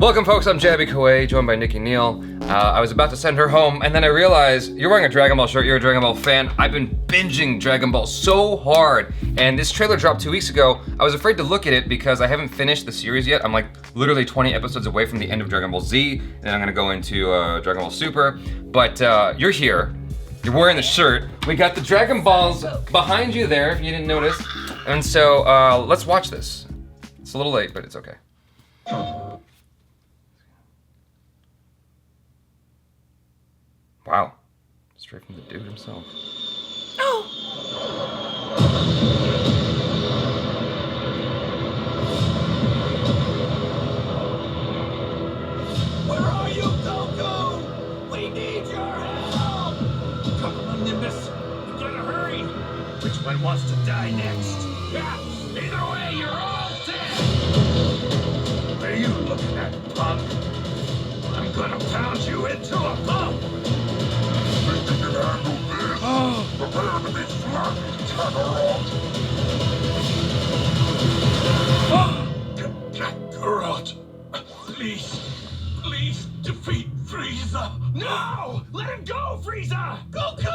Welcome folks, I'm Jaby Koay, joined by Nikkie NEAL. I was about to send her home, and then I realized you're wearing a Dragon Ball shirt, you're a Dragon Ball fan. I've been binging Dragon Ball so hard, and this trailer dropped 2 weeks ago. I was afraid to look at it because I haven't finished the series yet. I'm like literally 20 episodes away from the end of Dragon Ball Z, and I'm gonna go into Dragon Ball Super. But you're here, you're wearing the shirt. We got the Dragon Balls behind you there, if you didn't notice. And so let's watch this. It's a little late, but it's okay. Wow, straight from the dude himself. Oh! Where are you, Goku? We need your help! Come on, Nimbus. We gotta hurry. Which one wants to die next? Yeah, either way, you're all dead! What are you looking at, punk? I'm gonna pound you into a pulp! Prepare to be flat, Kakarot! Kakarot! Please defeat Frieza! No! Let him go, Frieza! Goku!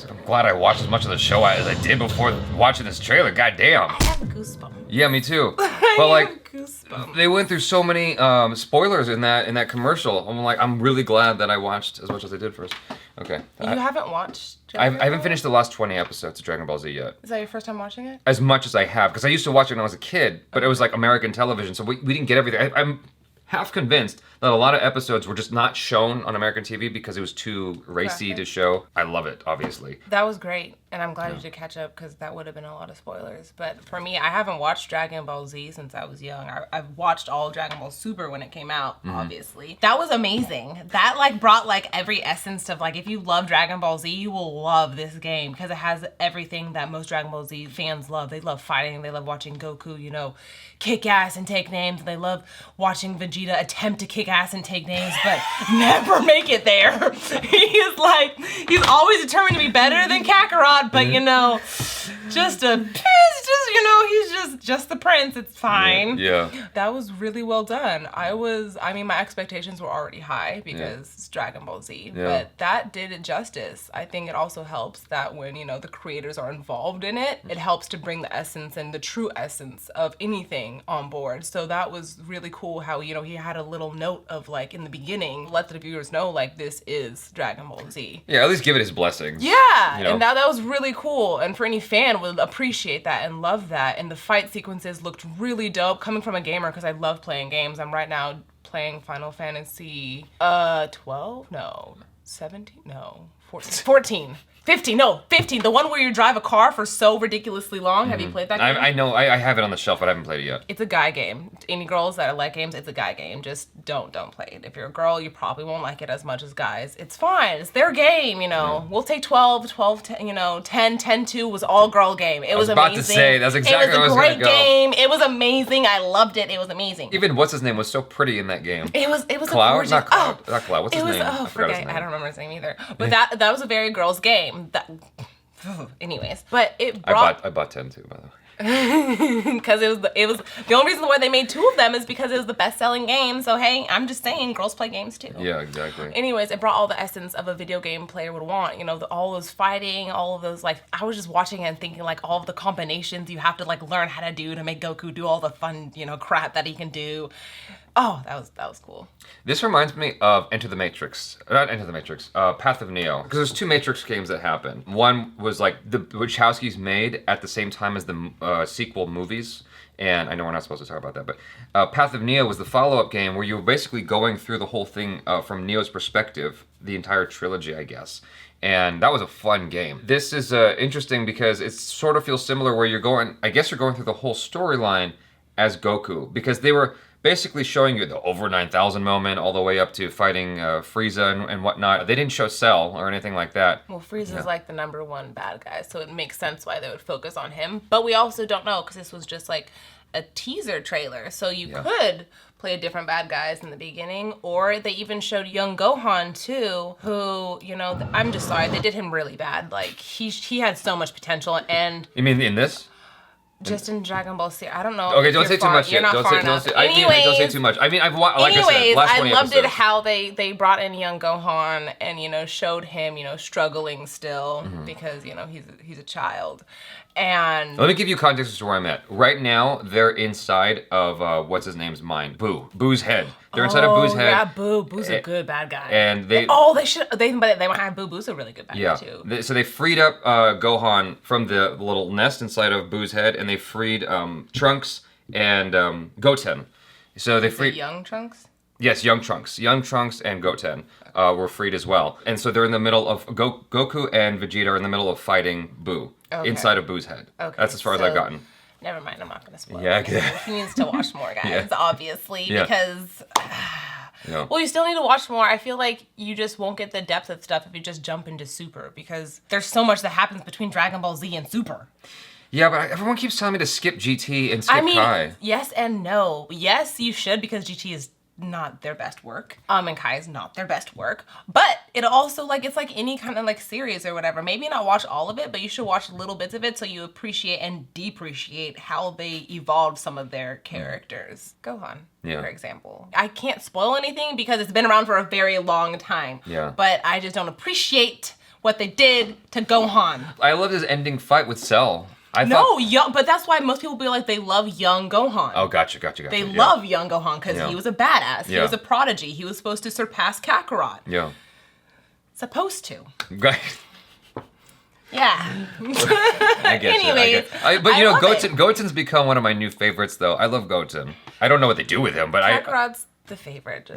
I'm glad I watched as much of the show as I did before watching this trailer. God damn. I have goosebumps. Yeah, me too. I But like, have goosebumps. they went through so many spoilers in that commercial. I'm really glad that I watched as much as I did first. Okay. You haven't watched I Dragon haven't Ball? finished the last 20 episodes of Dragon Ball Z yet. Is that your first time watching it? As much as I have, because I used to watch it when I was a kid, but it was like American television, so we didn't get everything. I'm half convinced that a lot of episodes were just not shown on American TV because it was too racy Graphic. to show. I love it, obviously. That was great, and I'm glad you did catch up because that would have been a lot of spoilers. But for me, I haven't watched Dragon Ball Z since I was young. I've watched all Dragon Ball Super when it came out, obviously. That was amazing. That like brought like every essence of like, if you love Dragon Ball Z, you will love this game because it has everything that most Dragon Ball Z fans love. They love fighting. They love watching Goku, you know, kick ass and take names. They love watching Vegeta attempt to kick ass and take names, but never make it there. He's always determined to be better than Kakarot, but you know, he's just the prince. It's fine. Yeah. That was really well done. My expectations were already high because it's Dragon Ball Z, but that did it justice. I think it also helps that when, you know, the creators are involved in it, it helps to bring the essence and the true essence of anything on board. So that was really cool how, you know, he had a little note of like in the beginning, let the viewers know like this is Dragon Ball Z. Yeah, at least give it his blessings. Yeah, You know? and that was really cool. And for any fan would appreciate that and love that. And the fight sequences looked really dope coming from a gamer because I love playing games. I'm right now playing Final Fantasy 12? No. 17? No. 14. 15, no, 15. The one where you drive a car for so ridiculously long. Have you played that game? I know, I have it on the shelf, but I haven't played it yet. It's a guy game. Any girls that like games, it's a guy game. Just don't play it. If you're a girl, you probably won't like it as much as guys. It's fine. It's their game, you know. We'll take 12, 10, you know, 10, 2 was all girl game. It was amazing. I was about to say, that's exactly where I was gonna go. It was a great game. It was amazing. I loved it. It was amazing. Even what's his name was so pretty in that game. It was Cloud? a gorgeous. Not Cloud. Not Cloud. What's his name? Oh, I forgot his forget. name. I don't remember his name either. But that was a very girls game. Anyways, but it brought. I bought 10 too, by the way. Because it was the only reason why they made 2 of them is because it was the best-selling game. So hey, I'm just saying, girls play games too. Yeah, exactly. Anyways, it brought all the essence of a video game player would want. You know, all those fighting, all of those, like, I was just watching it and thinking like all of the combinations you have to like learn how to do to make Goku do all the fun, you know, crap that he can do. Oh, that was cool. This reminds me of Enter the Matrix. Not Enter the Matrix, Path of Neo. Because there's 2 Matrix games that happen. One was like the Wachowskis made at the same time as the sequel movies. And I know we're not supposed to talk about that, but Path of Neo was the follow-up game where you were basically going through the whole thing from Neo's perspective, the entire trilogy, I guess. And that was a fun game. This is interesting because it sort of feels similar where you're going, I guess you're going through the whole storyline as Goku because they were basically showing you the over 9,000 moment all the way up to fighting Frieza and whatnot. They didn't show Cell or anything like that. Well, Frieza's like the #1 bad guy, so it makes sense why they would focus on him. But we also don't know because this was just like a teaser trailer, so you could play different bad guys in the beginning, or they even showed young Gohan too, who, you know, I'm just sorry, they did him really bad. Like, he had so much potential, and... You mean in this? Just in Dragon Ball Z, I don't know. Okay, don't say too much You're yet. not far enough. Don't say too much. I mean, I've watched, like anyways, I said, last 20 I loved episodes. it how they brought in young Gohan and, you know, showed him, you know, struggling still because, you know, he's a child. And let me give you context as to where I'm at. Right now, they're inside of what's his name's mind, Boo's head. They're inside of Boo's head. Yeah, Boo's a good bad guy. And they might have Boo's a really good bad guy too. So they freed up Gohan from the little nest inside of Boo's head, and they freed Trunks and Goten. So they freed young Trunks. Yes, young Trunks and Goten were freed as well, and so they're in the middle of Goku and Vegeta are in the middle of fighting Boo inside of Boo's head. Okay, that's as far as I've gotten. Never mind, I'm not gonna spoil. Yeah, it. He needs to watch more, guys. Obviously, because. Yeah. Well, you still need to watch more. I feel like you just won't get the depth of stuff if you just jump into Super, because there's so much that happens between Dragon Ball Z and Super. Yeah, but everyone keeps telling me to skip GT and skip Kai. Yes and no. Yes, you should, because GT is not their best work. And Kai is not their best work. But it also, like, it's like any kind of, like, series or whatever. Maybe not watch all of it, but you should watch little bits of it so you appreciate and depreciate how they evolved some of their characters. Gohan, for example. I can't spoil anything because it's been around for a very long time. Yeah. But I just don't appreciate what they did to Gohan. I love his ending fight with Cell. But that's why most people be like, they love young Gohan. Oh, gotcha. They love young Gohan because he was a badass. He Yeah. was a prodigy. He was supposed to surpass Kakarot. Yeah. Supposed to. Right. Yeah. I get Anyways, you. But you know, Goten's become one of my new favorites, though. I love Goten. I don't know what they do with him, but Kakarot's the favorite.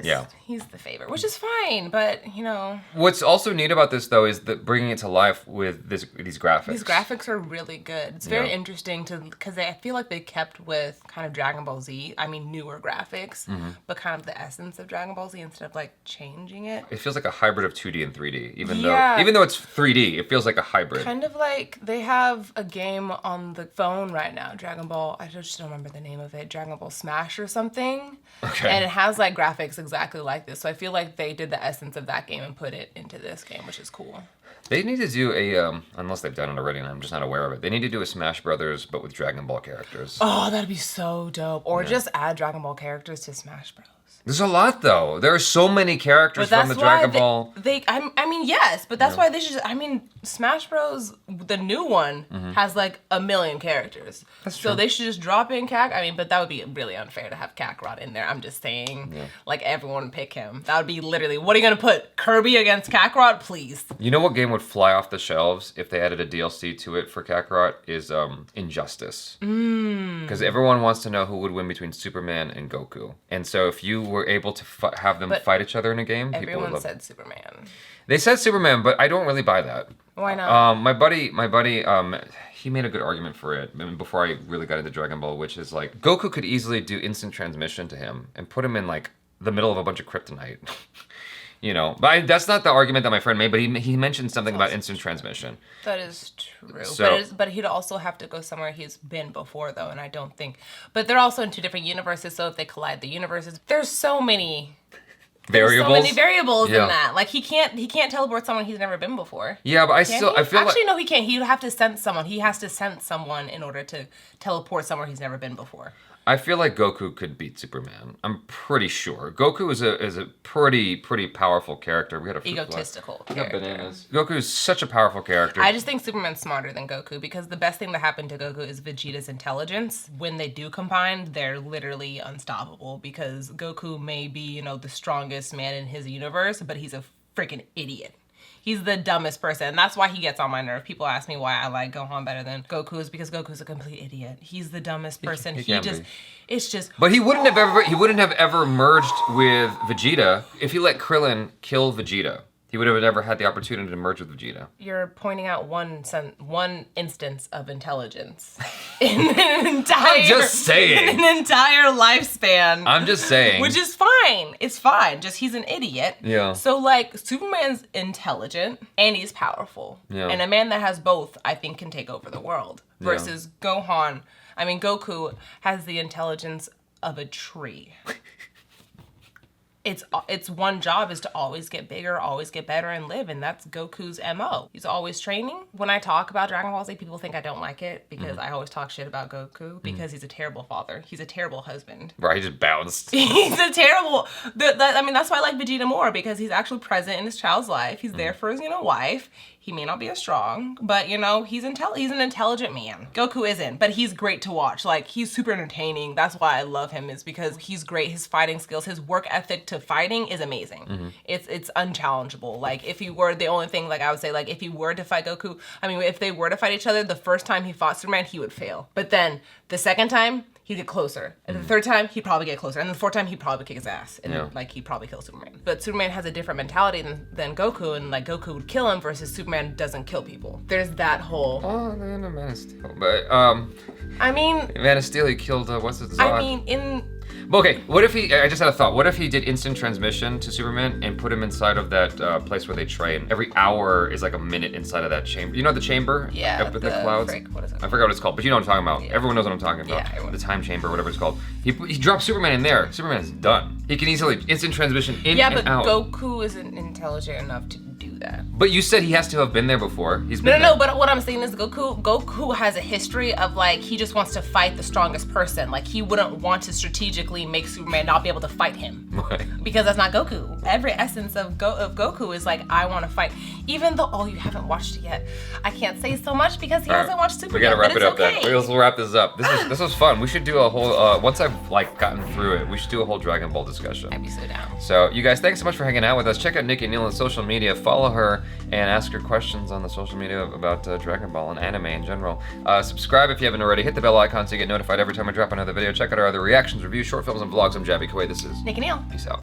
He's the favorite, which is fine, but, you know. What's also neat about this, though, is that bringing it to life with these graphics. These graphics are really good. It's very interesting because I feel like they kept with kind of Dragon Ball Z. I mean, newer graphics, but kind of the essence of Dragon Ball Z instead of, like, changing it. It feels like a hybrid of 2D and 3D, even though it's 3D, it feels like a hybrid. Kind of like they have a game on the phone right now, Dragon Ball, I just don't remember the name of it, Dragon Ball Smash or something. Okay. And it has like graphics exactly like this. So I feel like they did the essence of that game and put it into this game, which is cool. They need to do a, unless they've done it already and I'm just not aware of it, they need to do a Smash Brothers, but with Dragon Ball characters. Oh, that'd be so dope. Or just add Dragon Ball characters to Smash Bros. There's a lot, though. There are so many characters from the Dragon Ball. I mean, yes, but that's why they should. I mean, Smash Bros. The new one has like 1 million characters. That's true. So they should just drop in I mean, but that would be really unfair to have Kakarot in there. I'm just saying, like everyone pick him. That would be literally. What are you gonna put Kirby against Kakarot, please? You know what game would fly off the shelves if they added a DLC to it for Kakarot is Injustice. Because everyone wants to know who would win between Superman and Goku, and so if you were able to have them fight each other in a game, people would love Everyone said Superman. They said Superman, but I don't really buy that. Why not? My buddy, he made a good argument for it before I really got into Dragon Ball, which is like Goku could easily do instant transmission to him and put him in like the middle of a bunch of kryptonite. You know, but that's not the argument that my friend made, but he mentioned something about instant transmission. That is true. So, but he'd also have to go somewhere he's been before, though, and I don't think... But they're also in 2 different universes, so if they collide the universes, there's so many... variables? So many variables in that. Like, he can't teleport someone he's never been before. Yeah, but I feel Actually, no, he can't. He'd have to sense someone. He has to sense someone in order to teleport somewhere he's never been before. I feel like Goku could beat Superman. I'm pretty sure. Goku is a pretty powerful character. We had a egotistical character. Bananas. Goku is such a powerful character. I just think Superman's smarter than Goku because the best thing that happened to Goku is Vegeta's intelligence. When they do combine, they're literally unstoppable because Goku may be, you know, the strongest man in his universe, but he's a freaking idiot. He's the dumbest person. And that's why he gets on my nerve. People ask me why I like Gohan better than Goku is because Goku's a complete idiot. He's the dumbest person. It's just. But he wouldn't have ever merged with Vegeta if he let Krillin kill Vegeta. he would have never had the opportunity to merge with Vegeta. You're pointing out one instance of intelligence in an entire. I'm just saying. In an entire lifespan. I'm just saying. Which is fine. It's fine. Just he's an idiot. Yeah. So like Superman's intelligent and he's powerful. Yeah. And a man that has both, I think, can take over the world. Versus Goku has the intelligence of a tree. Its one job is to always get bigger, always get better, and live, and that's Goku's MO. He's always training. When I talk about Dragon Ball Z, people think I don't like it because I always talk shit about Goku because he's a terrible father. He's a terrible husband. Right, he just bounced. He's a terrible. That's why I like Vegeta more because he's actually present in his child's life. He's there for his wife. He may not be as strong, but he's an intelligent man. Goku isn't, but he's great to watch. Like, he's super entertaining. That's why I love him, is because he's great. His fighting skills, his work ethic to fighting is amazing. It's unchallengeable. Like, if he were the only thing, like I would say, like if he were to fight Goku, if they were to fight each other, the first time he fought Superman, he would fail. But then the second time, he'd get closer. And the third time, he'd probably get closer. And the fourth time, he'd probably kick his ass. And he'd probably kill Superman. But Superman has a different mentality than Goku, and like Goku would kill him versus Superman doesn't kill people. There's that whole... Oh, man, Man of Steel. But, Man of Steel, he killed, what's his Zod? Okay, what if I just had a thought. What if he did instant transmission to Superman and put him inside of that place where they train? Every hour is like a minute inside of that chamber. You know the chamber? Yeah, up with the clouds? What is it? I forgot what it's called, but you know what I'm talking about. Yeah. Everyone knows what I'm talking about. Yeah, everyone. The time chamber, whatever it's called. He drops Superman in there. Superman's done. He can easily instant transmission in and out. Yeah, but Goku isn't intelligent enough to do that. But you said he has to have been there before. He's been there. No, but what I'm saying is Goku has a history of like, he just wants to fight the strongest person. Like, he wouldn't want to strategically make Superman not be able to fight him. Right. Because that's not Goku. Every essence of Goku is like, I want to fight. Even though, you haven't watched it yet. I can't say so much because he hasn't watched Superman. We gotta wrap it up okay. then. We'll wrap this up. This was fun. We should do a whole, once I've like gotten through it, we should do a whole Dragon Ball discussion. I'd be so down. So you guys, thanks so much for hanging out with us. Check out Nikki and Neal on social media. Follow her and ask her questions on the social media about Dragon Ball and anime in general. Subscribe if you haven't already. Hit the bell icon so you get notified every time I drop another video. Check out our other reactions, reviews, short films, and vlogs. I'm Jaby Koay. This is Nikki and Neal. Peace out.